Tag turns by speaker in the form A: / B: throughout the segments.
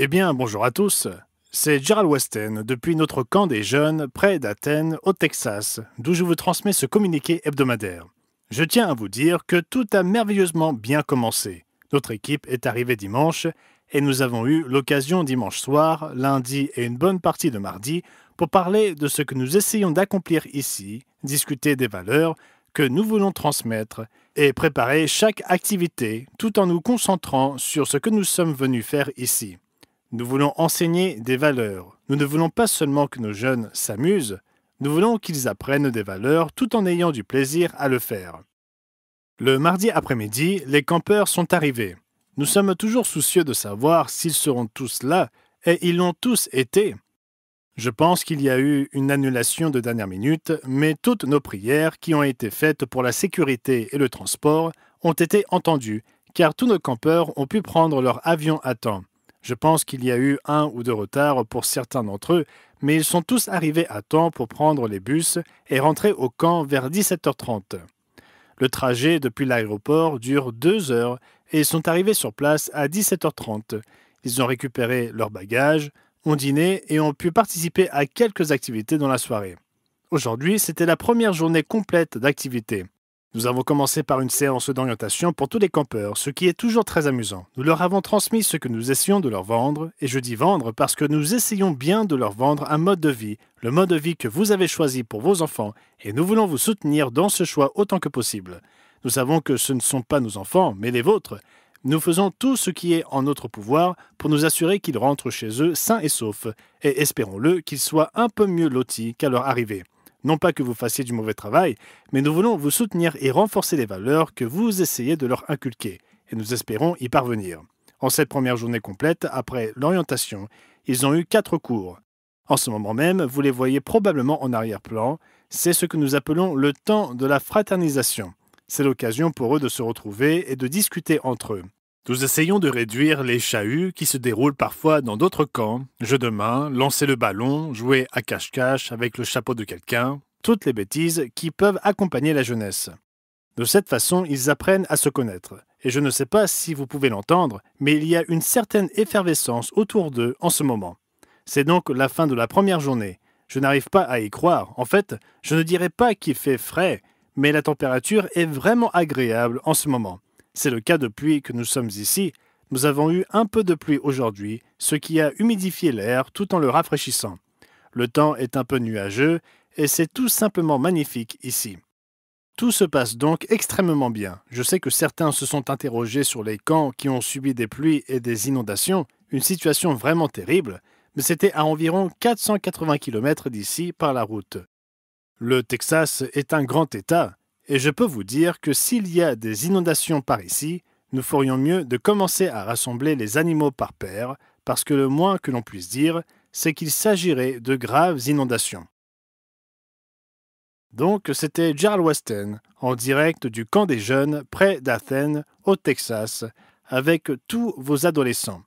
A: Eh bien, bonjour à tous. C'est Gerald Weston depuis notre camp des jeunes près d'Athènes, au Texas, d'où je vous transmets ce communiqué hebdomadaire. Je tiens à vous dire que tout a merveilleusement bien commencé. Notre équipe est arrivée dimanche et nous avons eu l'occasion dimanche soir, lundi et une bonne partie de mardi pour parler de ce que nous essayons d'accomplir ici, discuter des valeurs que nous voulons transmettre et préparer chaque activité tout en nous concentrant sur ce que nous sommes venus faire ici. Nous voulons enseigner des valeurs. Nous ne voulons pas seulement que nos jeunes s'amusent, nous voulons qu'ils apprennent des valeurs tout en ayant du plaisir à le faire. Le mardi après-midi, les campeurs sont arrivés. Nous sommes toujours soucieux de savoir s'ils seront tous là, et ils l'ont tous été. Je pense qu'il y a eu une annulation de dernière minute, mais toutes nos prières qui ont été faites pour la sécurité et le transport ont été entendues, car tous nos campeurs ont pu prendre leur avion à temps. Je pense qu'il y a eu 1 ou 2 retards pour certains d'entre eux, mais ils sont tous arrivés à temps pour prendre les bus et rentrer au camp vers 17h30. Le trajet depuis l'aéroport dure 2 heures et ils sont arrivés sur place à 17h30. Ils ont récupéré leurs bagages, ont dîné et ont pu participer à quelques activités dans la soirée. Aujourd'hui, c'était la première journée complète d'activités. Nous avons commencé par une séance d'orientation pour tous les campeurs, ce qui est toujours très amusant. Nous leur avons transmis ce que nous essayons de leur vendre, et je dis vendre parce que nous essayons bien de leur vendre un mode de vie, le mode de vie que vous avez choisi pour vos enfants, et nous voulons vous soutenir dans ce choix autant que possible. Nous savons que ce ne sont pas nos enfants, mais les vôtres. Nous faisons tout ce qui est en notre pouvoir pour nous assurer qu'ils rentrent chez eux sains et saufs, et espérons-le qu'ils soient un peu mieux lotis qu'à leur arrivée. Non pas que vous fassiez du mauvais travail, mais nous voulons vous soutenir et renforcer les valeurs que vous essayez de leur inculquer, et nous espérons y parvenir. En cette première journée complète, après l'orientation, ils ont eu 4 cours. En ce moment même, vous les voyez probablement en arrière-plan, c'est ce que nous appelons le temps de la fraternisation. C'est l'occasion pour eux de se retrouver et de discuter entre eux. Nous essayons de réduire les chahuts qui se déroulent parfois dans d'autres camps, jeux de main, lancer le ballon, jouer à cache-cache avec le chapeau de quelqu'un, toutes les bêtises qui peuvent accompagner la jeunesse. De cette façon, ils apprennent à se connaître. Et je ne sais pas si vous pouvez l'entendre, mais il y a une certaine effervescence autour d'eux en ce moment. C'est donc la fin de la première journée. Je n'arrive pas à y croire. En fait, je ne dirais pas qu'il fait frais, mais la température est vraiment agréable en ce moment. C'est le cas depuis que nous sommes ici. Nous avons eu un peu de pluie aujourd'hui, ce qui a humidifié l'air tout en le rafraîchissant. Le temps est un peu nuageux et c'est tout simplement magnifique ici. Tout se passe donc extrêmement bien. Je sais que certains se sont interrogés sur les camps qui ont subi des pluies et des inondations, une situation vraiment terrible, mais c'était à environ 480 km d'ici par la route. Le Texas est un grand État. Et je peux vous dire que s'il y a des inondations par ici, nous ferions mieux de commencer à rassembler les animaux par paire, parce que le moins que l'on puisse dire, c'est qu'il s'agirait de graves inondations. Donc, c'était Gerald Weston, en direct du camp des jeunes près d'Athènes, au Texas, avec tous vos adolescents.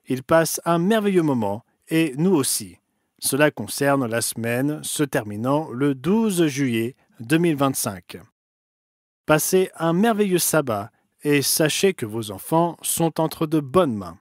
A: Ils passent un merveilleux moment, et nous aussi. Cela concerne la semaine se terminant le 12 juillet 2025. Passez un merveilleux sabbat et sachez que vos enfants sont entre de bonnes mains.